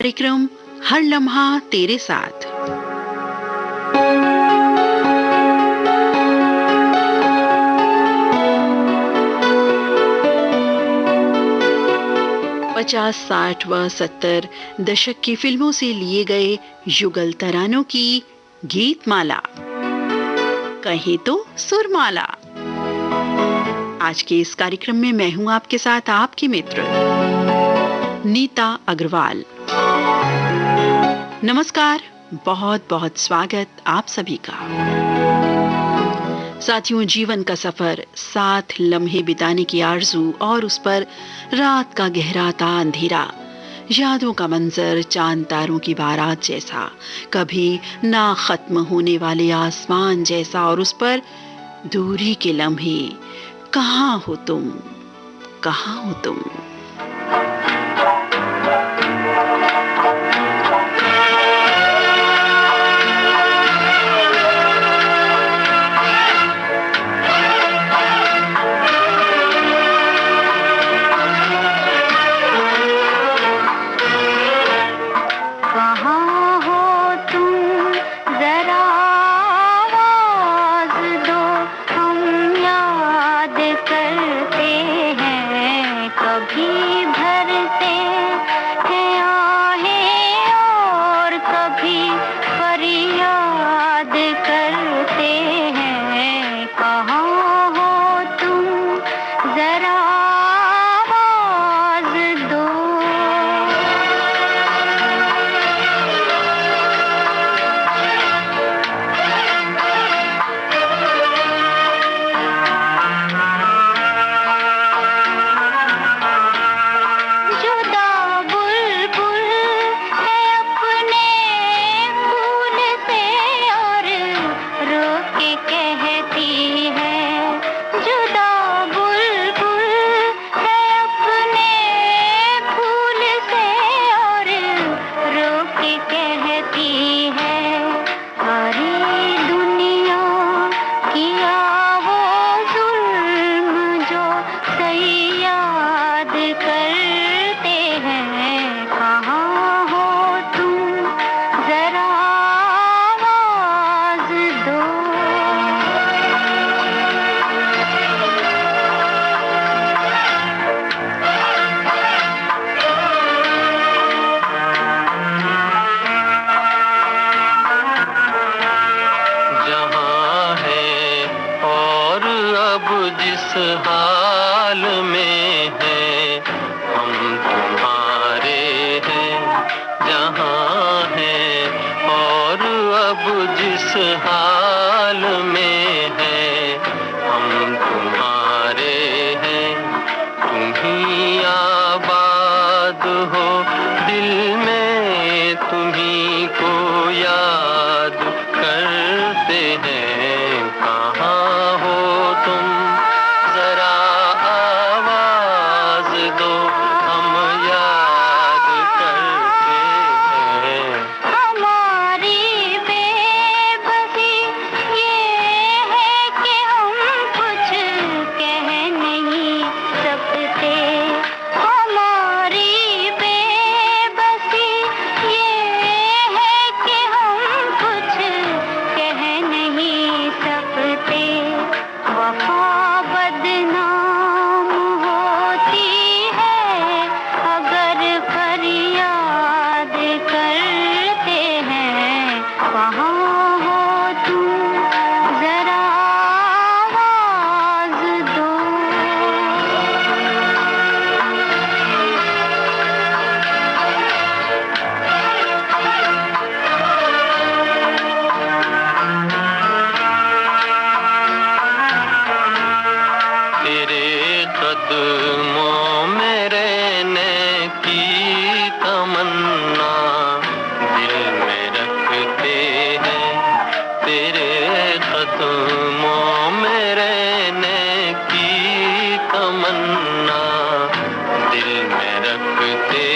कार्यक्रम हर लम्हा तेरे साथ। पचास, 60 व 70 दशक की फिल्मों से लिए गए युगल तरानों की गीतमाला, कहीं तो सुरमाला। आज के इस कार्यक्रम में मैं हूं आपके साथ आपकी मित्र नीता अग्रवाल। नमस्कार, बहुत बहुत स्वागत आप सभी का। साथियों, जीवन का सफर, साथ लम्हे बिताने की आरज़ू और उस पर रात का गहराता अंधेरा, यादों का मंजर चांद तारों की बारात जैसा, कभी ना खत्म होने वाले आसमान जैसा, और उस पर दूरी के लम्हे। कहाँ हो तुम, कहाँ हो तुम। हाल में है हम तुम्हारे हैं, जहाँ हैं और अब जिस हाल में है हम तुम्हारे हैं। तुम ही आबाद हो दिल में, तुम्ही को याद करते हैं। कहाँ हो तुम, जरा आवाज दो, हम याद करते हैं। हमारी बेबसी ये है कि हम कुछ कह नहीं सकते। हमारी बेबसी ये है कि हम कुछ कह नहीं सकते। वफा बदनाम होती है अगर फरियाद करते हैं। कहाँ हो तुम, जरा आवाज दो। तेरे कदमों में रहने की तमन्ना दिल में रखते हैं। तेरे कदमों में रहने की तमन्ना दिल में रखते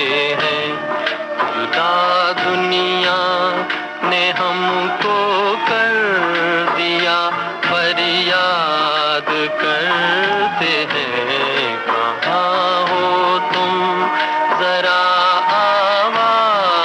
हैं। जुदा दुनिया ने हमको कर दिया, फरियाद करते हैं। कहाँ हो तुम, जरा आवाज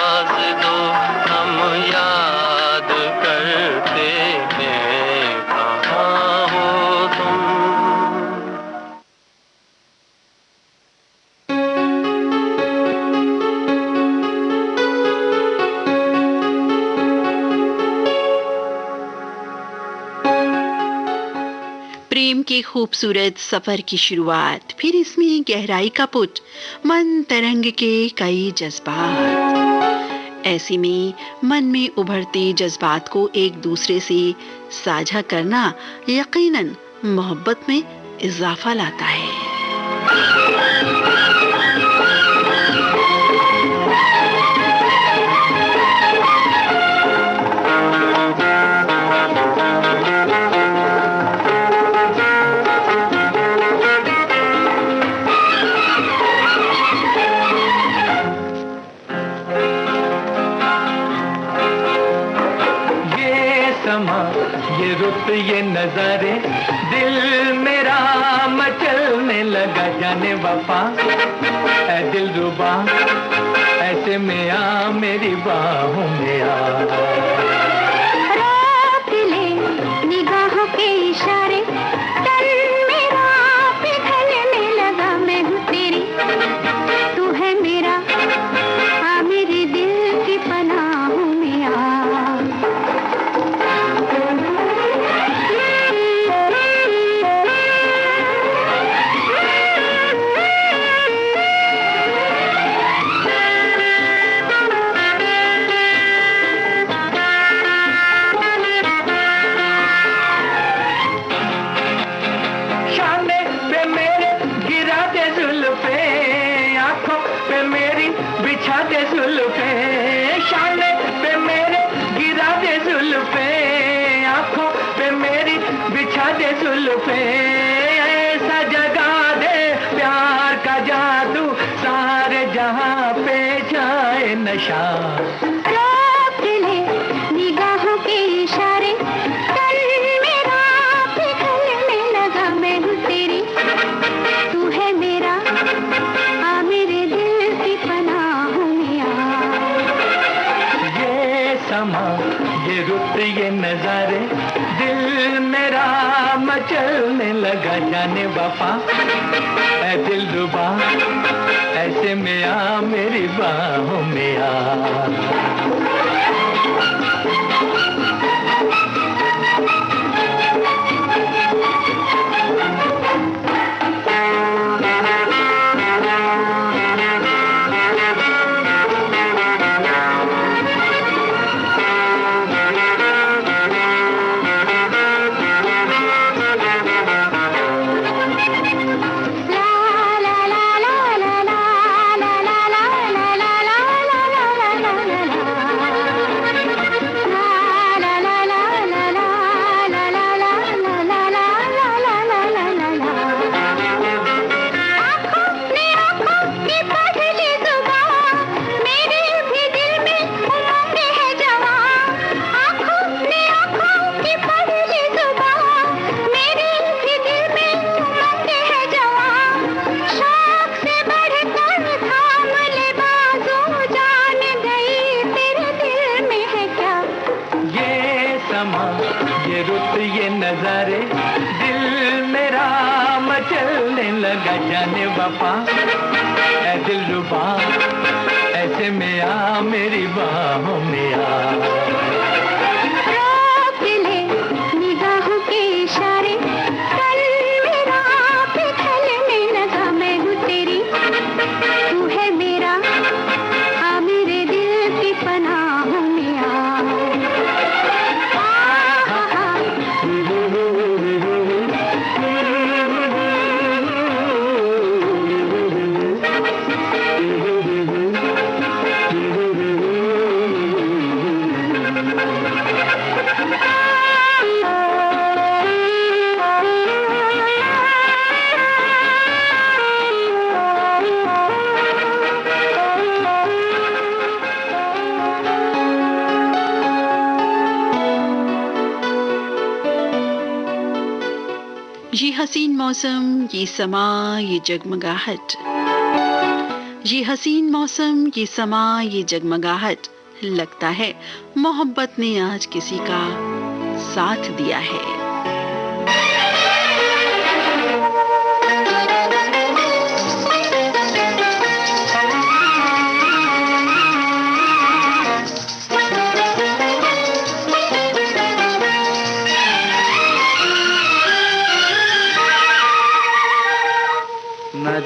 के खूबसूरत सफर की शुरुआत, फिर इसमें गहराई का पुट, मन तरंग के कई जज्बात। ऐसे में मन में उभरते जज्बात को एक दूसरे से साझा करना यकीनन मोहब्बत में इजाफा लाता है। ये रुत ये नजारे, दिल मेरा मचलने लगा जाने वफा। ऐ दिल रुबा ऐसे में आ मेरी बाहों में आ। रात ले निगाहों के इशारे, तन मेरा पिघलने लगा, मैं हूँ तेरी तू है मेरा, आ मेरे दिल की पनाहों में आ। ऐसा जगा दे प्यार का जादू, सारे जहां पे जाए नशा। रोक ले निगाहों के इशारे, तन मेरा पिघलने लगा, मैं हूँ तेरी तू है मेरा, आ मेरे दिल की पनाहों में आ। ये समा ये रुत ये नजारे, दिल मेरा मचलने लगा जाने वफा। ऐ दिल रुबा ऐसे में आ मेरी बाहों में आ। ये रुत ये नजारे, दिल मेरा मचलने लगा जाने वफा। ऐ दिल रुबा ऐसे में आ मेरी बाहों में आ। रोक ले निगाहों के इशारे, तन मेरा पिघलने लगा, मैं हूँ तेरी तू है मेरा, आ मेरे दिल की पनाहों में आ। ये हसीन मौसम, ये समा, ये जगमगाहट, ये हसीन मौसम, ये समा, ये जगमगाहट, लगता है मोहब्बत ने आज किसी का साथ दिया है।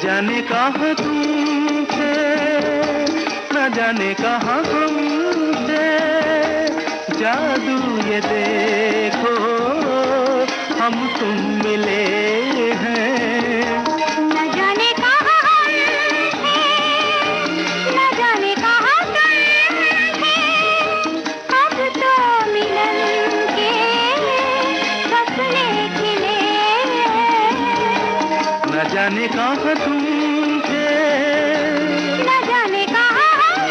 जाने कहाँ तुम थे, न जाने कहाँ हम थे, जादू ये देखो हम तुम मिले हैं। न जाने कहाँ हम थे, न जाने कहाँ तुम थे, अब तो मिलन के सपने खिले हैं। न जाने कहाँ तुम थे, न जाने कहाँ हम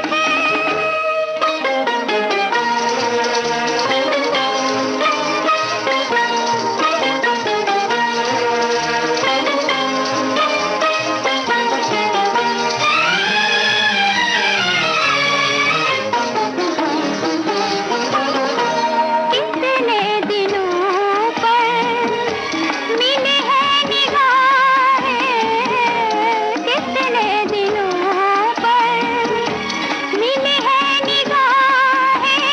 थे। कितने दिनों पर मिली है निगाहें, कितने दिनों पर मिली है निगाहें।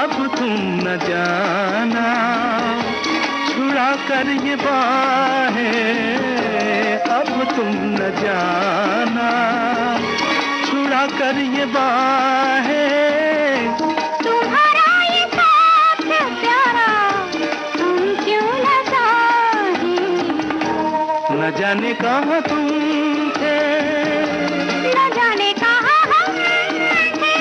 अब तुम न जाना छुड़ा कर ये बाहें, अब तुम न जाना छुड़ा कर ये बाहें। तुम्हारा ये साथ प्यारा हम क्यों न चाहें। न जाने कहाँ तुम थे, न जाने कहाँ हम थे।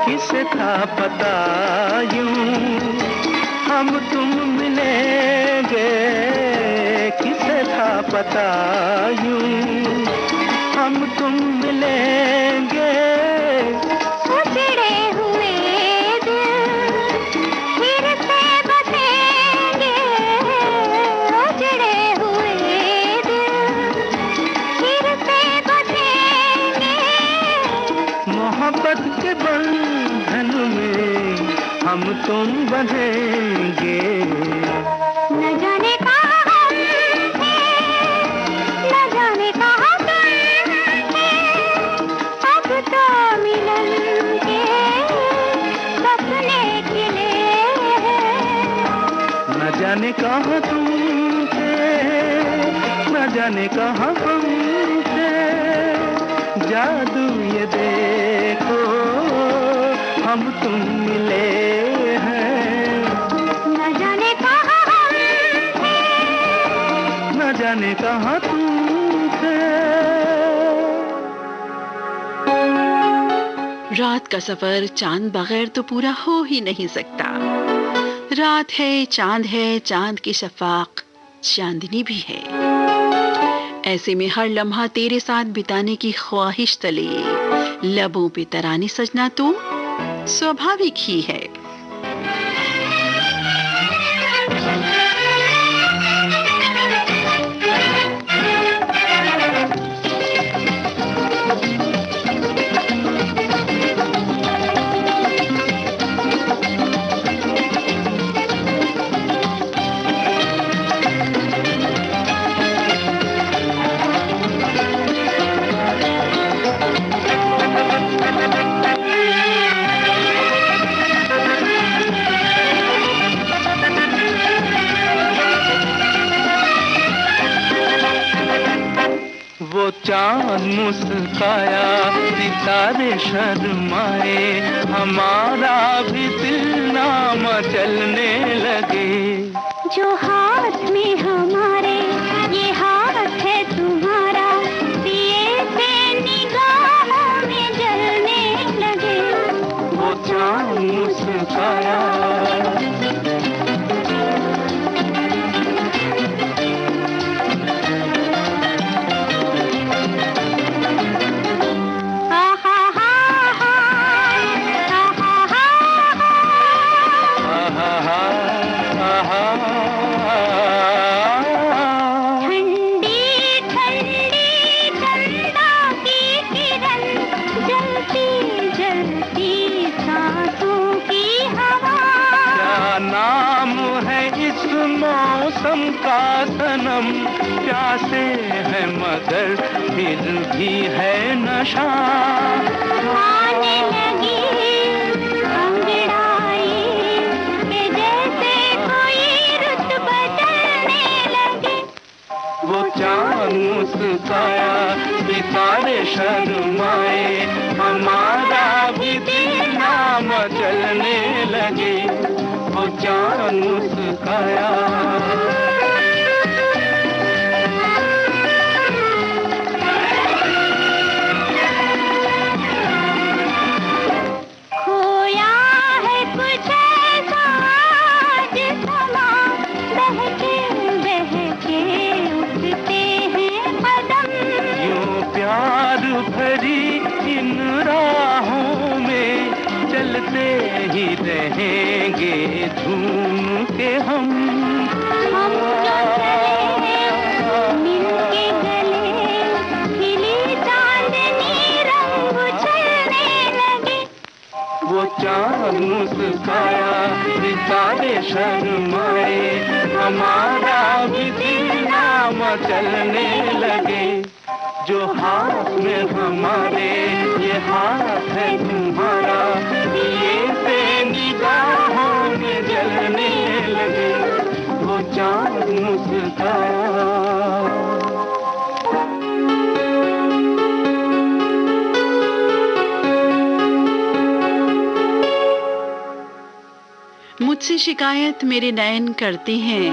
किसे था पता यूं हम तुम मिलेंगे, किसे था पता यूं हम तुम मिलेंगे। उजड़े हुए दिल फिर से बसेंगे, उजड़े हुए दिल फिर से बसेंगे। मोहब्बत के बंधन में हम तुम बंधेंगे। न जाने कहाँ हम थे, न जाने कहाँ तुम थे, अब तो मिलन के सपने खिले हैं। न जाने कहाँ तुम थे, न जाने कहाँ हम थे, जादू ये देखो हम तुम मिले हैं। न जाने कहाँ हम थे, न जाने कहाँ तुम थे। रात का सफर चांद बगैर तो पूरा हो ही नहीं सकता। रात है, चांद की शफाक चांदनी भी है। ऐसे में हर लम्हा तेरे साथ बिताने की ख्वाहिश तले लबों पे तराने सजना तो स्वाभाविक ही है। वो चांद मुस्काया, सितारे शर्माए, हमारा भी दिल ना मचलने लगे। जो हाथ में हमारे ये हाथ है तुम्हारा, दिए से निगाहों में जलने लगे। वो चांद मुस्काया, जलती जलती सांसों की हवा मौसम का सनम, प्यासे है मगर फिर भी है नशा। आने लगी अंगड़ाई के जैसे कोई रुत बदलने लगे। वो चांद मुस्काया, सितारे शर्माए, हमारा भी दिल ना मचलने लगे। वो चांद मुस्काया। भरी इन राहों में चलते ही रहेंगे झूम के हम मिलके गले खिली चांदनी रंग उछलने लगे। वो चांद मुस्काया, सितारे शर्माए, हमारा भी दिल ना मचलने लगे। जो हाथ में हमारे ये हाथ है तुम्हारा, ये से निगाहों में जलने लगे। वो चांद मुस्काया। मुझसे शिकायत मेरे नयन करते हैं,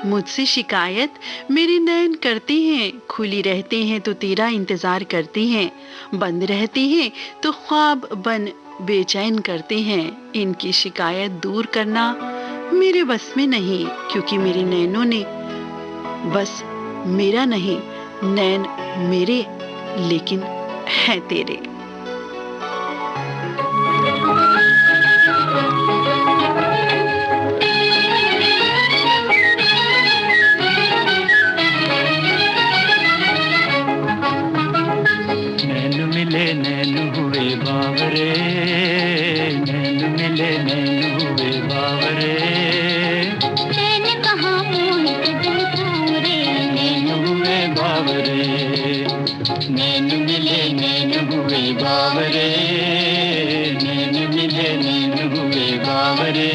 मुझसे शिकायत मेरे नयन करते हैं। खुली रहते हैं तो तेरा इंतजार करते हैं, बंद रहते हैं तो ख्वाब बन बेचैन करते हैं। इनकी शिकायत दूर करना मेरे बस में नहीं, क्योंकि मेरे नैनों ने बस मेरा नहीं, नैन मेरे लेकिन हैं तेरे। नैन हुए बावरे, नैन मिले नैन हुए बावरे। नैन कहाँ मोहित दिल रे, नैन हुए बावरे, नैन मिले नैन हुए बावरे, नैन मिले नैन हुए बावरे।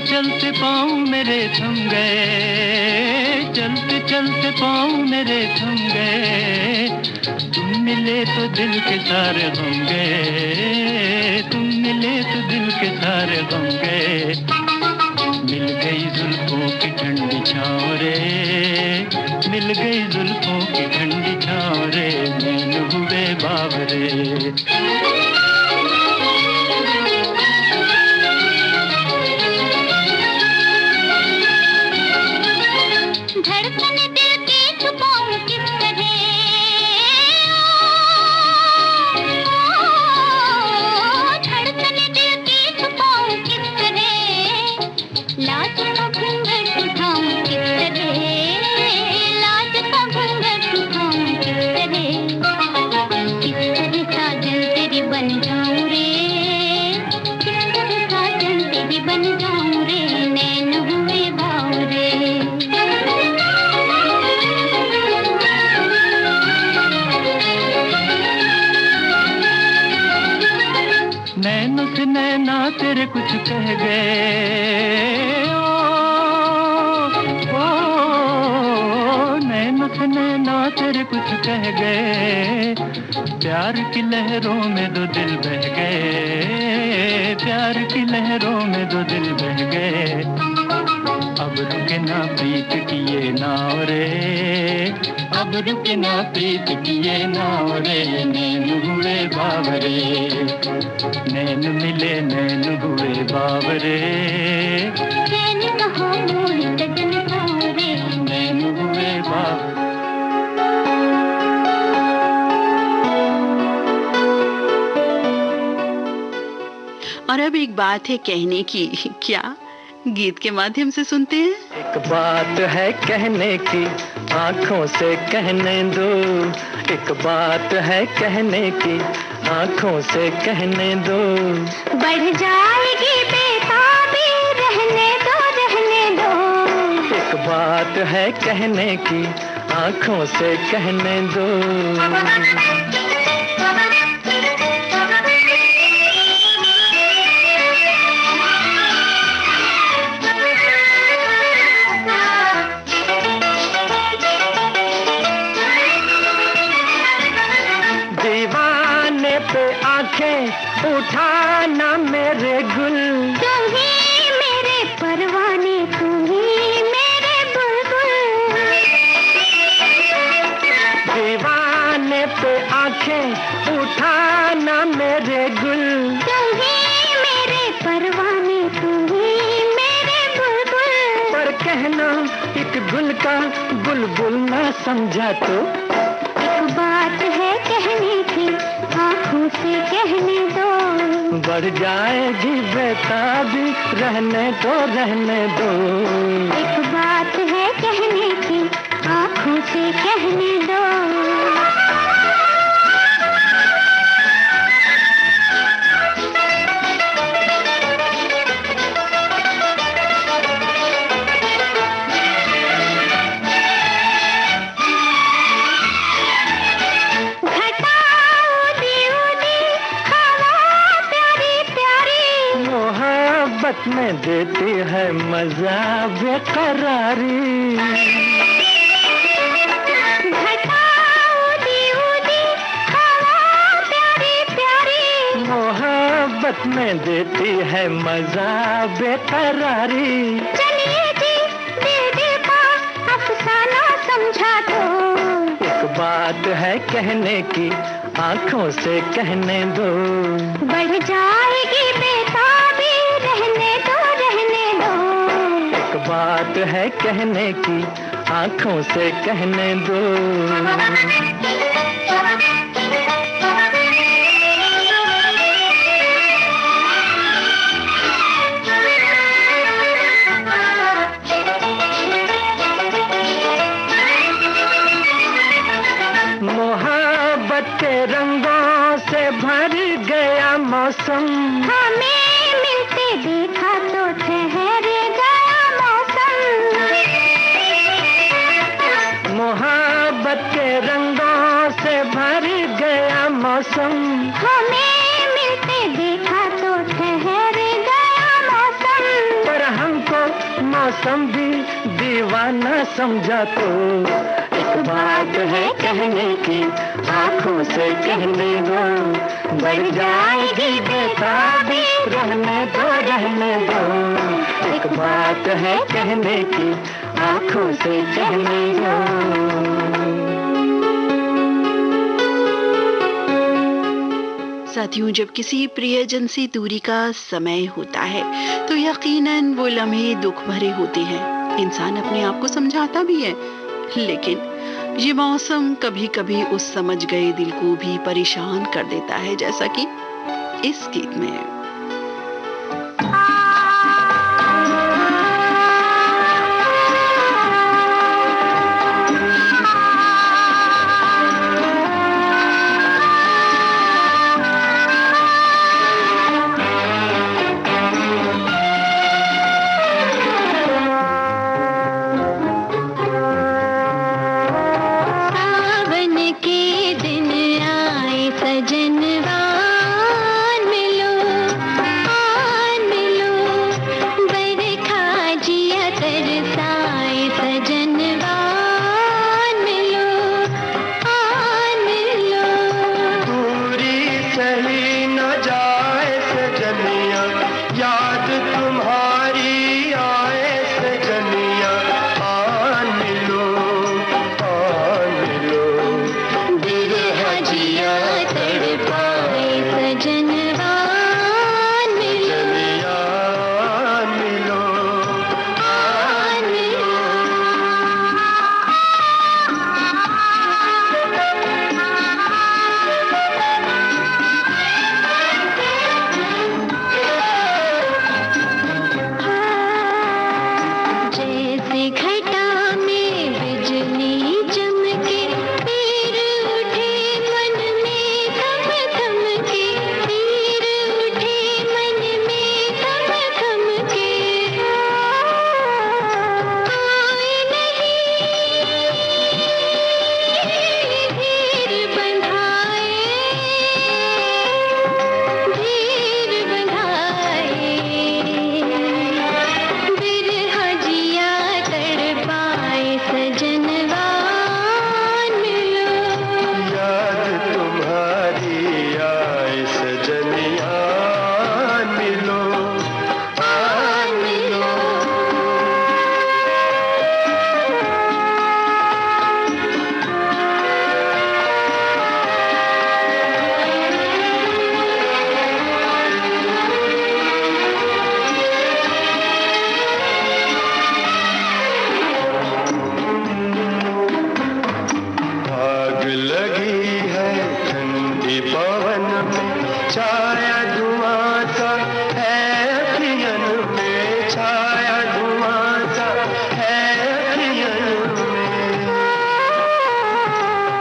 चलते पाँव मेरे थम गए, चलते चलते पाँव मेरे थम गए। तुम मिले तो दिल के सारे गम गए, तुम मिले तो दिल के सारे गम गए। मिल गई जुल्फों की ठंडी छाँव रे, मिल गई जुल्फों की ठंडी छाँव रे। नैन हुए बावरे। धड़कन दिल की छुपाऊं किस तरह, धड़कन दिल की छुपाऊं किस तरह। लाज का घूंघट उठाऊं किस तरह, लाज का घूंघट उठाऊं किस तरह। साजन तेरी बन जाऊं रे, किस तरह साजन तेरी बन जाऊं रे। नैन हुए बावरे। नैन से नैना तेरे कुछ कह गए, नैन से नैना तेरे कुछ कह गए। प्यार की लहरों में दो दिल बह गए, प्यार की लहरों में दो दिल बह गए। अब रुके ना प्रीत की ये नाव रे, अब रुके ना प्रीत की ये नाव रे, नैन हुए बावरे, नैन मिले नैन हुए बावरे, नैन कहो मोर सजन सावरे, नैन हुए बावरे। और अब एक बात है कहने की, क्या गीत के माध्यम से सुनते हैं। एक बात है कहने की, आंखों से कहने दो, एक बात है कहने की, आंखों से कहने दो, बढ़ जाएगी बेताबी, रहने दो रहने दो, एक बात है कहने की, आंखों से कहने दो। उठाना मेरे गुल, तुम ही मेरे परवाने, तुम ही मेरे बुलबुल, दीवाने पे आंखें उठाना मेरे गुल, तुम ही मेरे परवाने, तुम ही मेरे बुलबुल, पर कहना एक गुल का बुलबुल ना समझा तो, एक बात है कहने की, आंखों से कहने दो, बढ़ जाएगी बेताबी, रहने दो रहने दो, एक बात है कहने की, आंखों से कहने दो। में देती है मजा बेकरारी, मोहब्बत में देती है मजा बेकरारी, चलिए जी दिल दिल का अफसाना समझा दो, एक बात है कहने की, आंखों से कहने दो, बढ़ जाएगी बेताबी, रहने दो रहने दो, एक बात है कहने की, आंखों से कहने दो। मोहब्बत के रंगों से भर गया मौसम, हमें मिलते देखा तो ठहर गया मौसम, मोहब्बत के रंगों से भर गया मौसम, हमें मिलते देखा तो ठहर गया मौसम, पर हमको मौसम भी दीवाना समझा तो, एक बात है कहने की, आंखों से कहने दो, बढ़ जाएगी बेताबी, रहने दो रहने दो, एक बात है कहने की, आंखों से कहने दो। साथियों, जब किसी प्रियजन से दूरी का समय होता है तो यकीनन वो लम्हे दुख भरे होते हैं। इंसान अपने आप को समझाता भी है, लेकिन ये मौसम कभी कभी उस समझ गए दिल को भी परेशान कर देता है, जैसा कि इस गीत में। सावन के दिन आए सजनवा, मिलो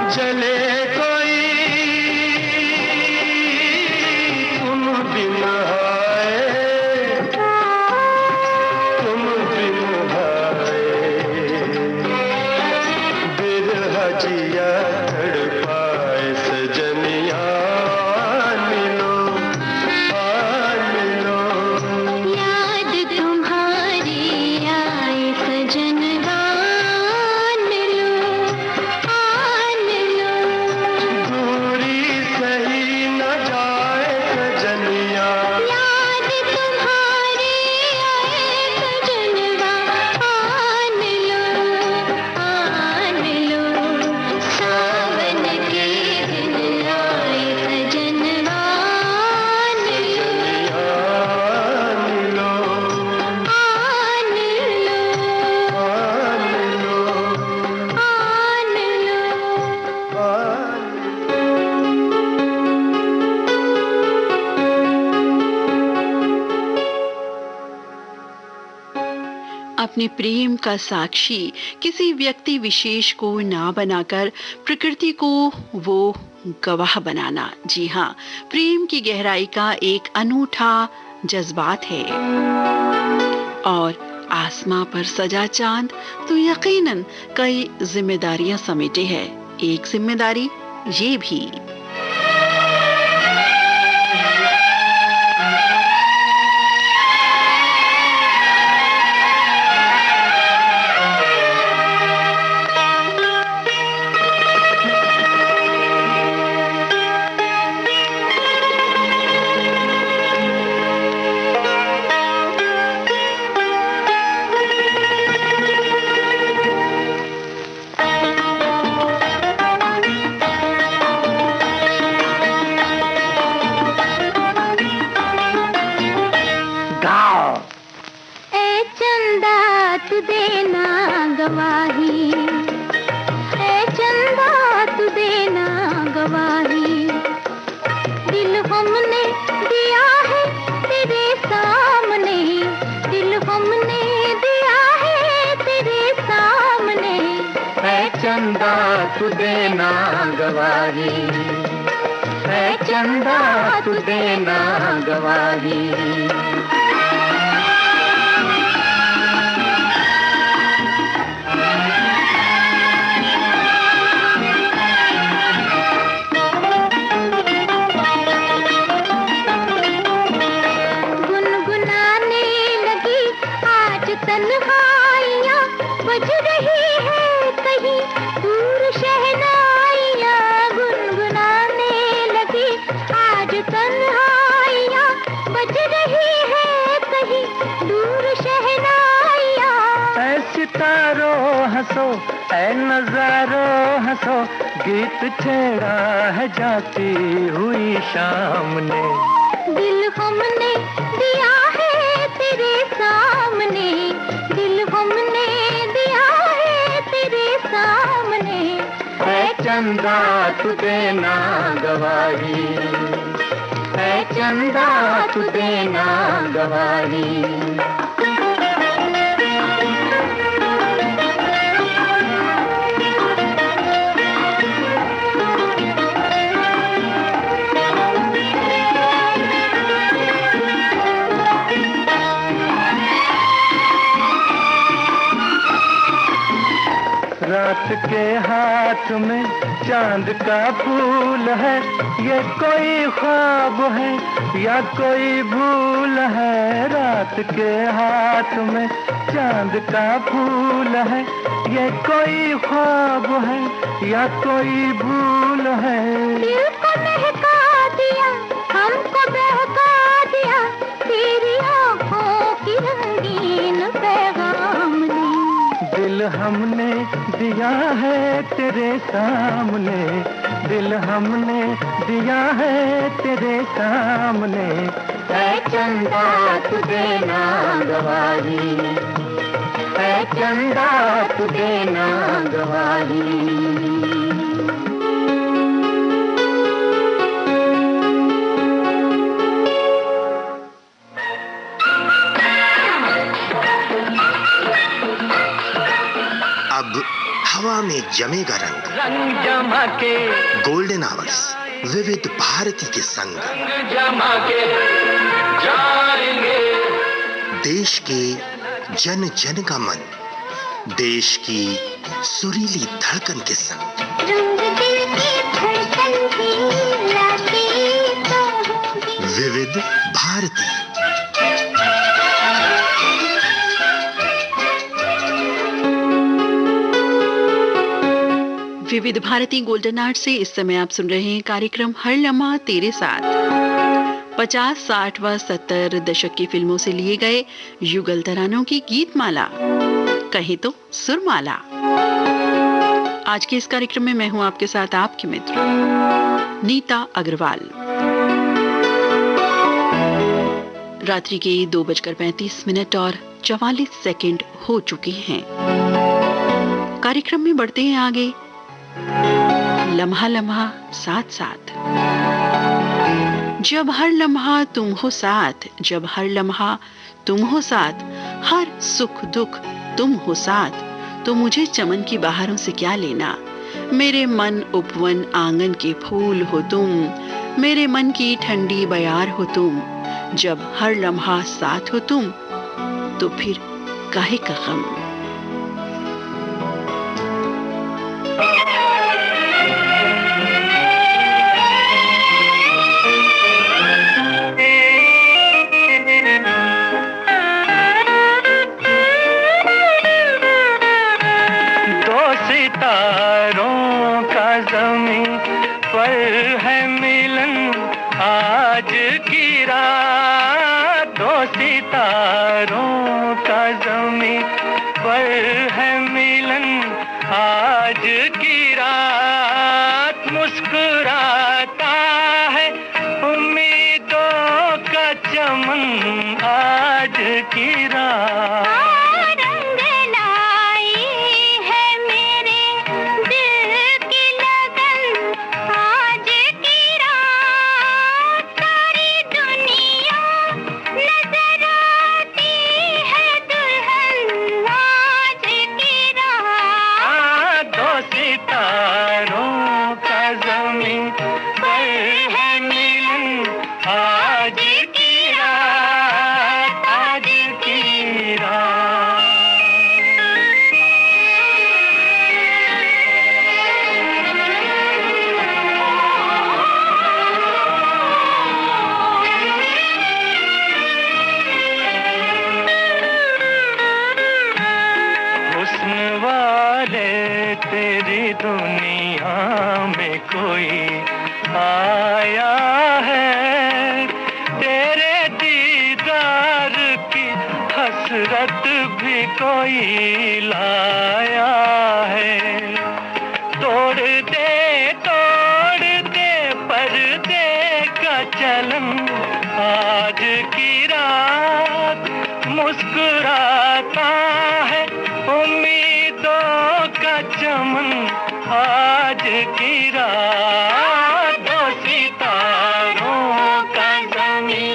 जले कोई तुम बिन आए, तुम बिन आए, बिरहा जिया तड़पाए सजनिया मिलो, मिलो। याद तुम्हारी आए सजनवा मिलो, मिलो। दूरी सही न जाए सजनिया, याद तुम्हारी आए सजनवा मिलो, मिलो। सावन के दिन आए सजनवा मिलो, मिलो, अपने प्रेम का साक्षी किसी व्यक्ति विशेष को ना बनाकर प्रकृति को वो गवाह बनाना, जी हाँ, प्रेम की गहराई का एक अनूठा जज्बात है। और आसमां पर सजा चांद तो यकीनन कई जिम्मेदारियां समेटे है। एक जिम्मेदारी ये भी। ए चंदा तू देना गवाही, ए चंदा तू देना गवाही। दिल हमने दिया है तेरे सामने, दिल हमने दिया है तेरे सामने। है चंदा तू देना गवाही, है चंदा तू देना गवाही। गुनगुनाने लगी आज तन्हाइयाँ, बज रही है कहीं दूर शहनाइयाँ। गुनगुनाने लगी आज तन्हाइयाँ, बज रही है कहीं दूर शहनाइयाँ। ऐ सितारों हंसो, ऐ नजारों हंसो, गीत छेड़ा है जाती हुई शाम ने। दिल हमने दिया है तेरे सामने, दिल हमने दिया है तेरे सामने। है चंदा तू देना गवाही, है चंदा तू देना गवाही। रात के हाथ में चांद का फूल है, ये कोई ख्वाब है या कोई भूल है। रात के हाथ में चांद का फूल है, ये कोई ख्वाब है या कोई भूल है। दिल को महका दिया, हमको बहका दिया, तेरी आँखों की रंगीन पैगाम ने। दिल हमने दिया है तेरे सामने, दिल हमने दिया है तेरे सामने। है चंदा तू देना गवाही, है चंदा तू देना गवाही। अब हवा में जमेगा रंग। रंग जमा के गोल्डन आवर्स विविध भारती के संग। रंग जमा के जाएंगे। देश के जन जन का मन, देश की सुरीली धड़कन के संग। रंग दिल की धड़कन भी लाके तो होगी। विविध भारती। विविध भारती गोल्डन आर्ट से इस समय आप सुन रहे हैं कार्यक्रम हर लम्हा तेरे साथ। 50, 60 व 70 दशक की फिल्मों से लिए गए युगल तरानों की गीतमाला, कहीं तो सुरमाला। आज के इस कार्यक्रम में मैं हूं आपके साथ आपकी मित्र नीता अग्रवाल। रात्रि के 2:35 और 44 हो चुके हैं। कार्यक्रम में बढ़ते हैं आगे, लम्हा लम्हा साथ साथ। जब हर लम्हा तुम हो साथ, जब हर लम्हा तुम हो साथ, हर सुख दुख तुम हो साथ, तो मुझे चमन की बहारों से क्या लेना। मेरे मन उपवन आंगन के फूल हो तुम, मेरे मन की ठंडी बयार हो तुम। जब हर लम्हा साथ हो तुम, तो फिर काहे का गम। सितारों का ज़मीं पर है मिलन आज की रात। दो सितारों का ज़मीं पर है मिलन आज की रात। मुस्कुराता है उम्मीदों का चमन आज की रात। तेरी दुनिया में कोई आया है, तेरे दीदार की हसरत भी कोई लाया है। तोड़ दे पर्दे का चलन आज की रात। मुस्कुराता है उम्मीदों का चमन आज की रात। दो सितारों का ज़मीं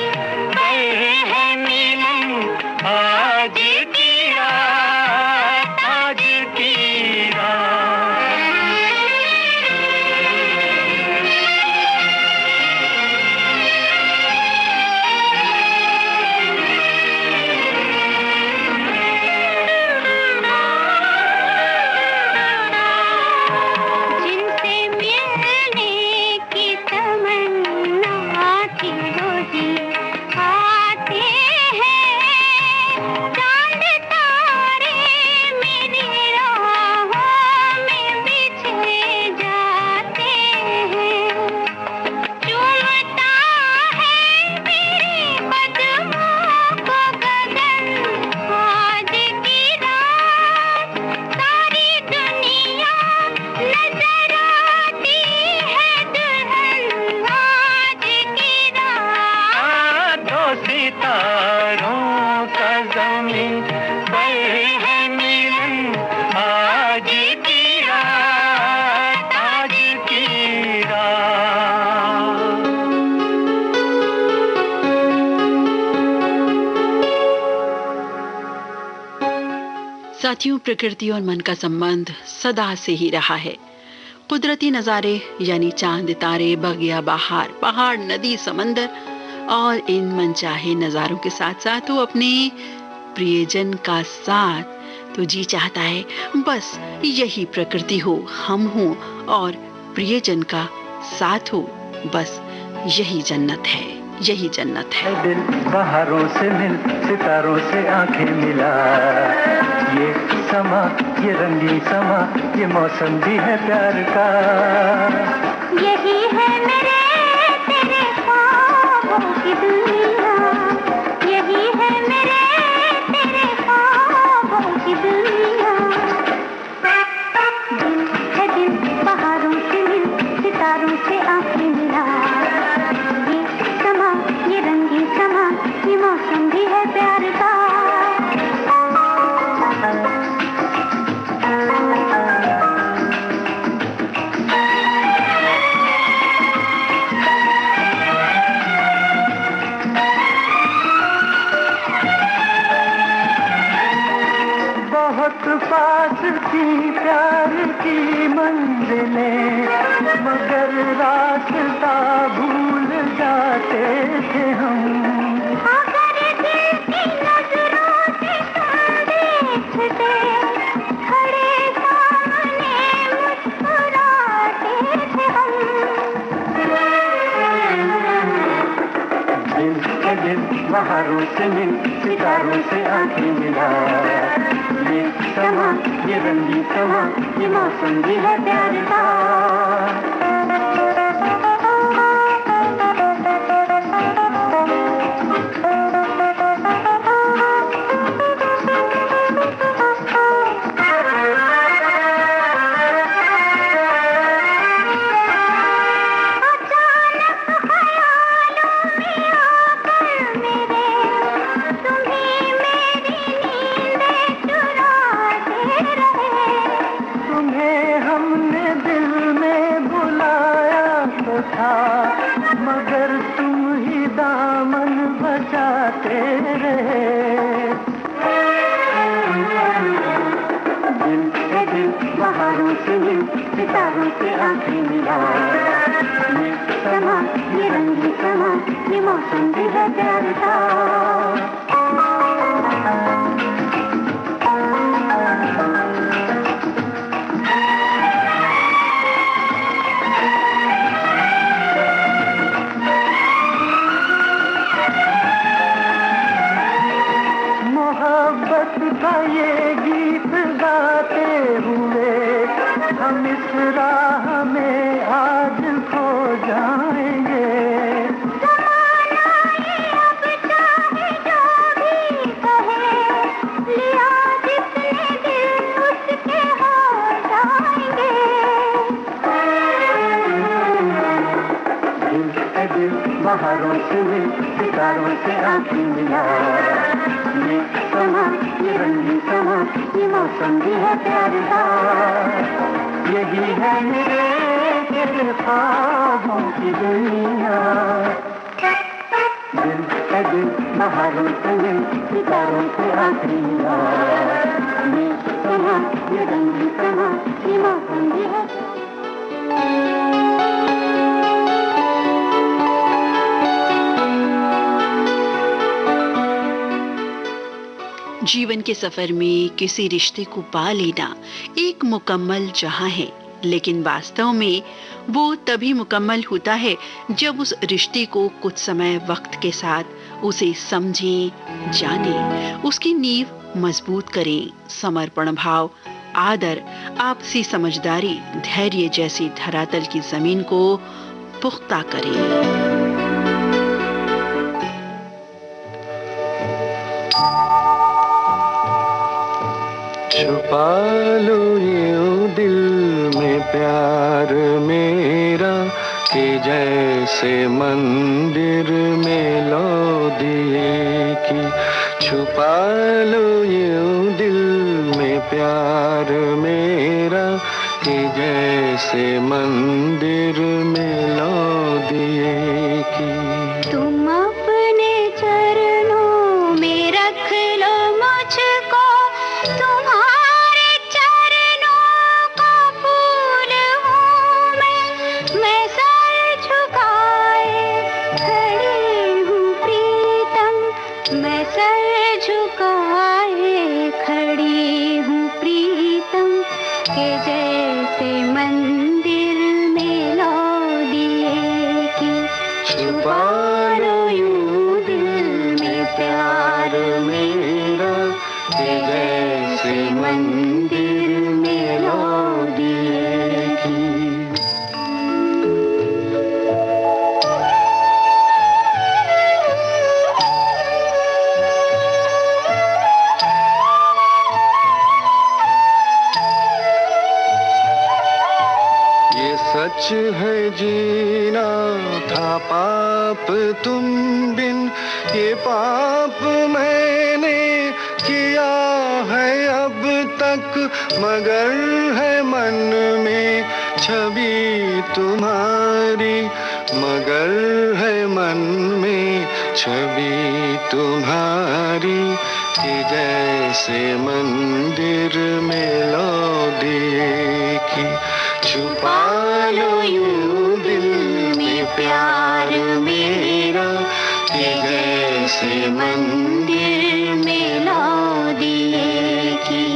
पर है मिलन आज की रात, आज की रात। साथियों, प्रकृति और मन का संबंध सदा से ही रहा है। कुदरती नज़ारे यानी चांद, तारे, बगिया, बहार, पहाड़, नदी, समंदर और इन मनचाहे नज़ारों के साथ साथ वो अपने प्रियजन का साथ तो जी चाहता है बस यही प्रकृति हो, हम हो और प्रियजन का साथ हो, बस यही जन्नत है, यही जन्नत है। दिल बहारों से मिल, सितारों से आंखें मिला, ये समा, ये रंगीन समा, ये मौसम भी है प्यार का। यही है मेरे तेरे ख्वाबों की दुनिया, यही है मेरे तेरे ख्वाबों की दुनिया। दिल है दिल बहारों से मिल, सितारों से आंखें मिला, ये समा, ये रंगीन समा, ये मौसम भी है प्यार का। पास थी प्यार की मंजिलें, मगर रास्ता भूल जाते थे हम। अगर दिल की नजरों से तुम देखते, खड़े सामने मुस्कुराते थे हम। दिल के दिल बहारों से मिल, सितारों से आंखें मिला, ये समा, ये रंगीन समा, ये मौसम भी है प्यार का। मगर तुम ही दामन बचाते रहे। दिल से दिल बहारों से मिल, सितारों से आंखें मिला, ये समा, ये रंगीन समा, ये मौसम भी है प्यार का। का ये गीत गाते हुए हम इस राह में आज खो जाएंगे। ज़माना ये अब चाहे जो भी कहे, लिया जिसने दिल उसके हो जाएंगे। दिल से दिल बहारों से मिल, सितारों से आंखें मिला, ये समा, ये रंगीन समा, ये मौसम भी है प्यार का। यही है मेरे तेरे ख्वाबों की दुनिया। दिल से दिल बहारों से मिल, सितारों से आंखें मिला, ये समा, ये रंगीन समा, ये मौसम भी है। जीवन के सफर में किसी रिश्ते को पा लेना एक मुकम्मल जहां है, लेकिन वास्तव में वो तभी मुकम्मल होता है जब उस रिश्ते को कुछ समय वक्त के साथ उसे समझें, जानें, उसकी नींव मजबूत करें, समर्पण भाव, आदर, आपसी समझदारी, धैर्य जैसी धरातल की जमीन को पुख्ता करें। छुपा लो यूं दिल में प्यार मेरा, कि जैसे मंदिर में लो दिए की। छुपा लो यूं दिल में प्यार मेरा, कि जैसे मंदिर में लो दिए की। तुम अपने चरणों में रख लो मुझको, तुम्हारे है जीना था पाप तुम बिन, ये पाप मैंने किया है अब तक, मगर है मन में छवि तुम्हारी, मगर है मन में छवि तुम्हारी, कि जैसे मंदिर में लो दिए की छुपा लो यूं दिल में प्यार मेरा, कि जैसे मंदिर में लो दिए की।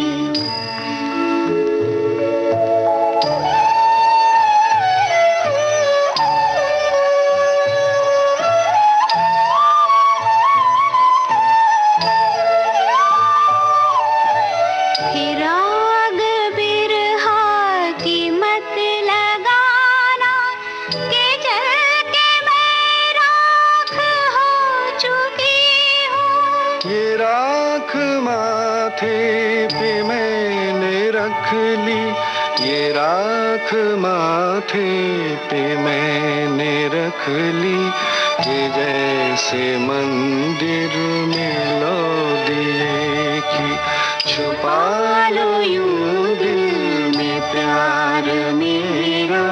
माथे पे मैंने रख ली, कि जैसे मंदिर में लो दिए की छुपा लो यूं दिल में प्यार मेरा,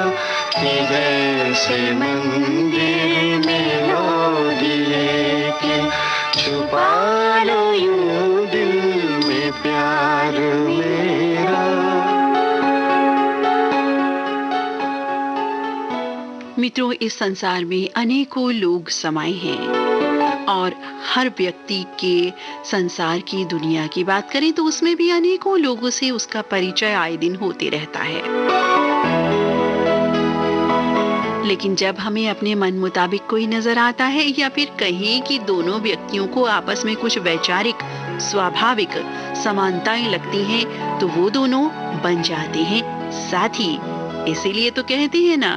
कि जैसे मंदिर में लो दिए की छुपा लो यूं दिल में प्यार मेरा। मित्रों, इस संसार में अनेकों लोग समाये हैं और हर व्यक्ति के संसार की दुनिया की बात करें तो उसमें भी अनेकों लोगों से उसका परिचय आए दिन होते रहता है। लेकिन जब हमें अपने मन मुताबिक कोई नजर आता है या फिर कहें कि दोनों व्यक्तियों को आपस में कुछ वैचारिक स्वाभाविक समानताएं लगती हैं, तो वो दोनों बन जाते हैं साथी। इसीलिए तो कहते हैं ना,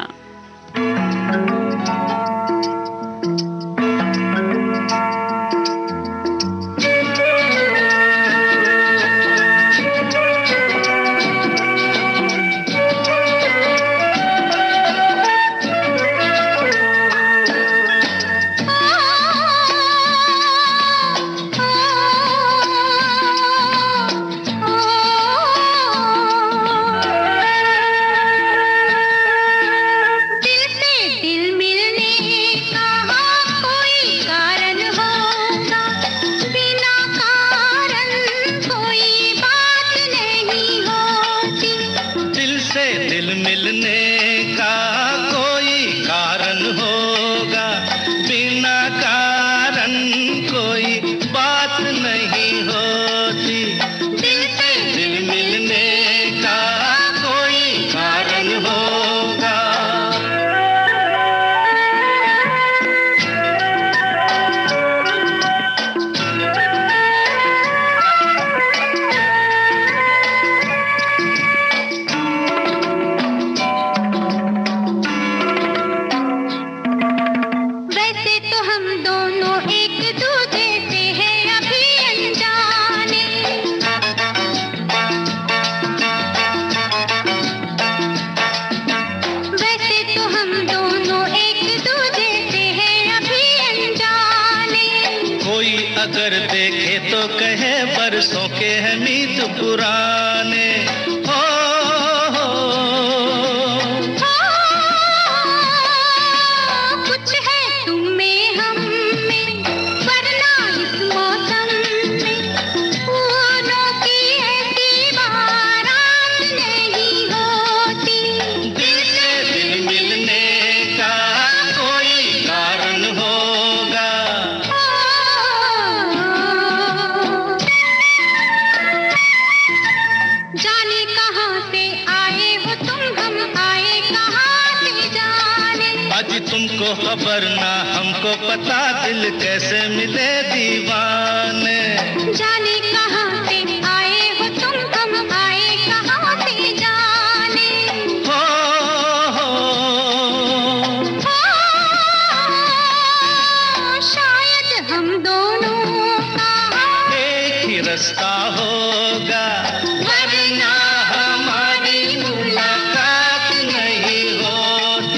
अगर देखे तो कहे बरसों के हैं मीत पुराने। हो कुछ है तुम में हम में, वरना इस मौसम में फूलों की ऐसी बारात नहीं होती। दिल से दिल मिलने का कोई कारण होगा। जाने कहाँ से आए हो तुम, हम आए कहाँ से जाने। आज तुमको खबर ना हमको पता, दिल कैसे मिले दीवाने। जाने कहाँ से आए हो तुम, हम आए कहाँ से जाने। हो शायद हम दोनों का एक ही रास्ता होगा, वरना हमारी मुलाकात नहीं होती।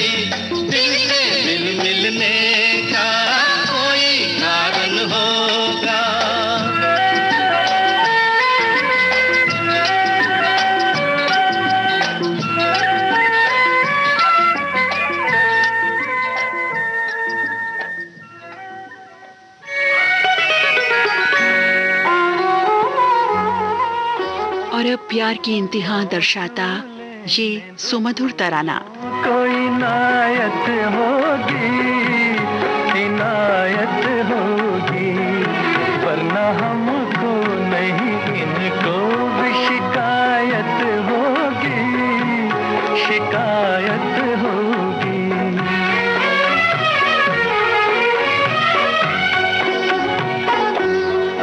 प्यार की इंतहा दर्शाता ये सुमधुर तराना। कोई इनायत होगी, इनायत होगी, वरना हमको नहीं इनको भी शिकायत होगी, शिकायत होगी।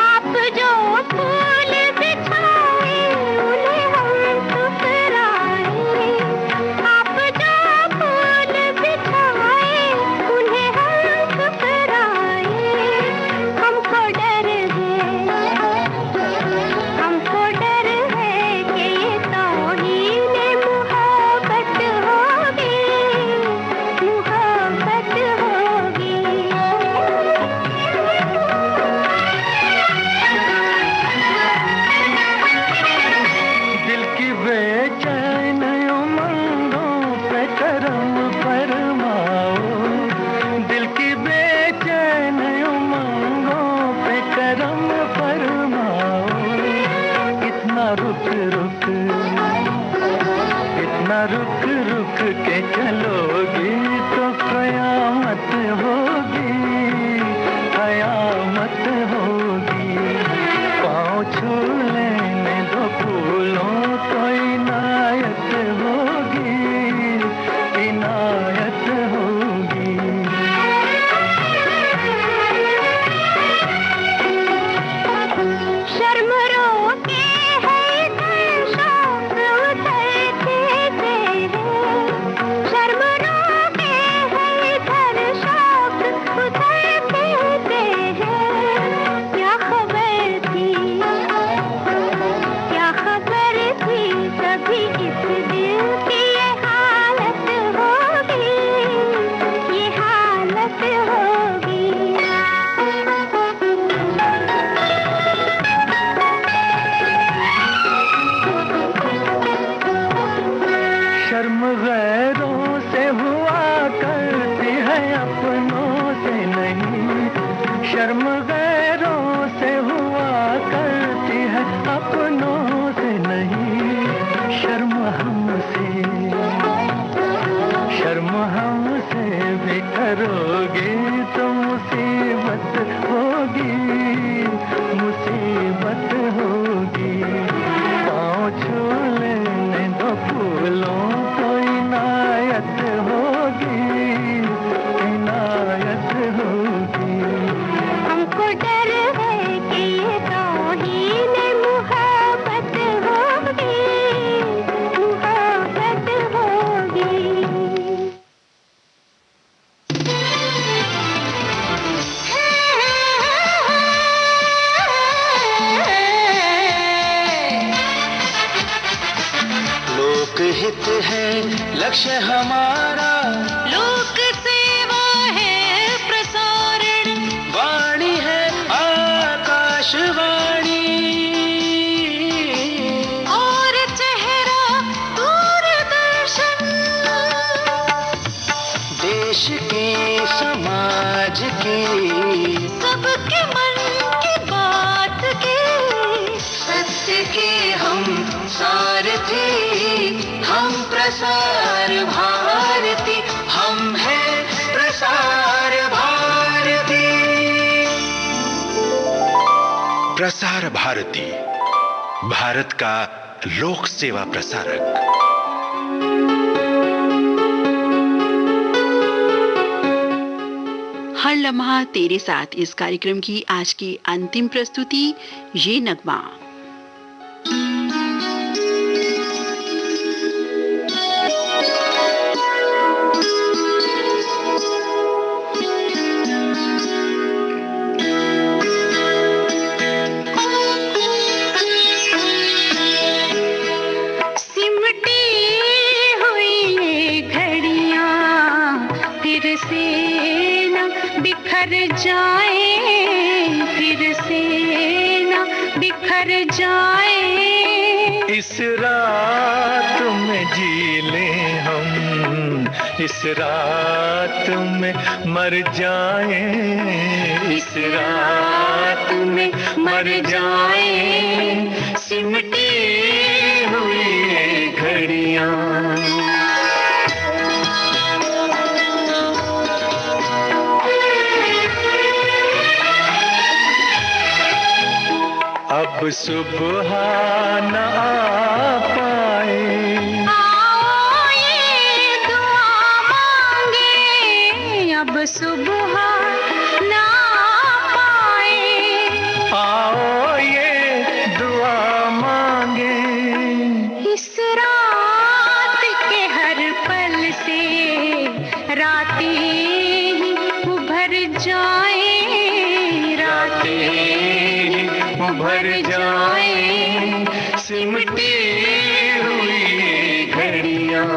आप जो फूल बिछाए उन्हें हम ठुकराए, आप जो फूल बिछाए उन्हें हम ठुकराए। हमको डर है कि ये तौहीन मुहब्बत होगी, मुहब्बत होगी। दिल की बेचैन उमंगों पे करम फरमाओ, दिल की बेचैन उमंगों पे करम फरमाओ। इतना रुक रुक, इतना रुक रुक के चलोगी तो कयामत होगी, कयामत होगी। पाँव छू लेने दो फूलों को इनायत होगी, इनायत होगी। शर्म रोके है शौक उतरते हैं, शर्म रोके है शौक उतरते हैं। क्या खबर थी, क्या खबर थी कभी इस दिल की ये हालत होगी, ये हालत होगी। शर्म गैरों से हुआ करती है, अपनों से नहीं। शर्म गैरों से हुआ करती है, अपनों से नहीं। शर्म हमसे, शर्म हमसे भी करोगी तो मुसीबत होगी, मुसीबत होगी। पाँव छू लेने दो फूलों को इनायत होगी, इनायत होगी। हमको डर है कि ये तौहीन मुहब्बत होगी, मुहब्बत होगी। लोकहित है लक्ष्य हमारा, लोक सेवा है प्रसारण, वाणी है आकाशवाणी। और चेहरा दूरदर्शन। देश की समाज की सबके मन की बात की, सत्य के हम सारथी, हम प्रसार भारती, हम हैं प्रसार भारती। प्रसार भारती, भारत का लोक सेवा प्रसारक। हर लम्हा तेरे साथ इस कार्यक्रम की आज की अंतिम प्रस्तुति ये नगमा। सिमटी हुई ये घड़ियां फिर से न बिखर जाए, फिर से न बिखर जाए। इस रात में जी लें हम, इस रात में मर जाएं, इस रात में मर जाएं। सिमटी घड़ियां। अब सुबह न आ पाए, आओ ये दुआ मांगे, अब सुबह ना पाए। आओ ये दुआ मांगे, इस रात के हर पल से रातें ही उभर जाए, उभर जाए सिमटी हुई घड़ियां।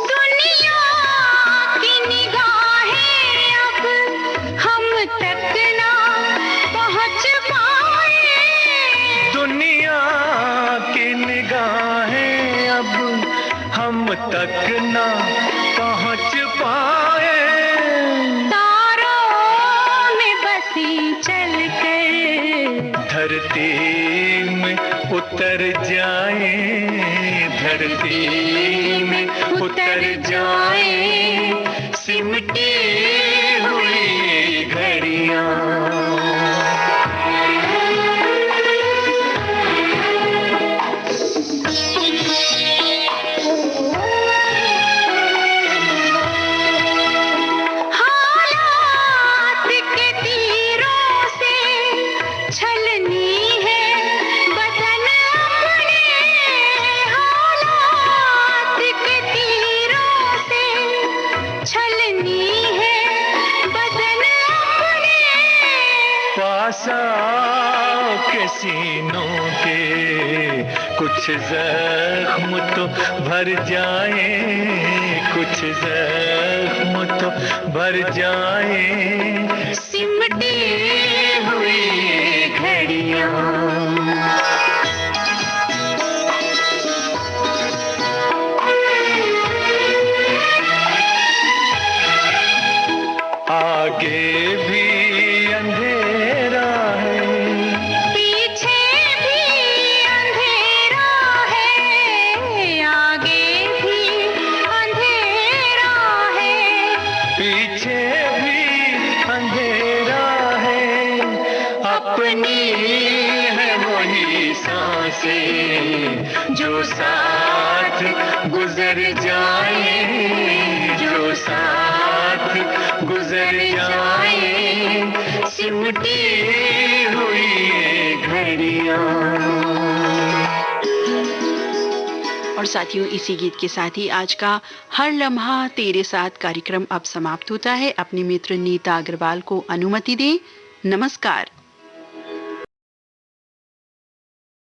दुनिया की निगाहें अब हम तक ना पहुंच पाए, दुनिया की निगाहें अब हम तक ना पहुंच पाए। तारों में बसी चलकर धरती में उतर जाए, धरती में उतर जाए सिमटी हुई घड़ियां। हालात के तीरों से छलनी है बदन अपने, हालात के तीरों से छलनी है बदन अपने। पास आओ के सीनों के कुछ जख्म तो भर जाए, कुछ जख्म तो भर जाए सिमटी हुई घड़ियां। आगे भी अंधेरा है, पीछे भी अंधेरा है, आगे भी अंधेरा है, पीछे भी अंधेरा है। अपनी है वही सांसें जो साथ गुजर जाए, जो साथ गुजर जाए सिमटी हुई घड़ियां। और साथियों, इसी गीत के साथ ही आज का हर लम्हा तेरे साथ कार्यक्रम अब समाप्त होता है। अपनी मित्र नीता अग्रवाल को अनुमति दें। नमस्कार।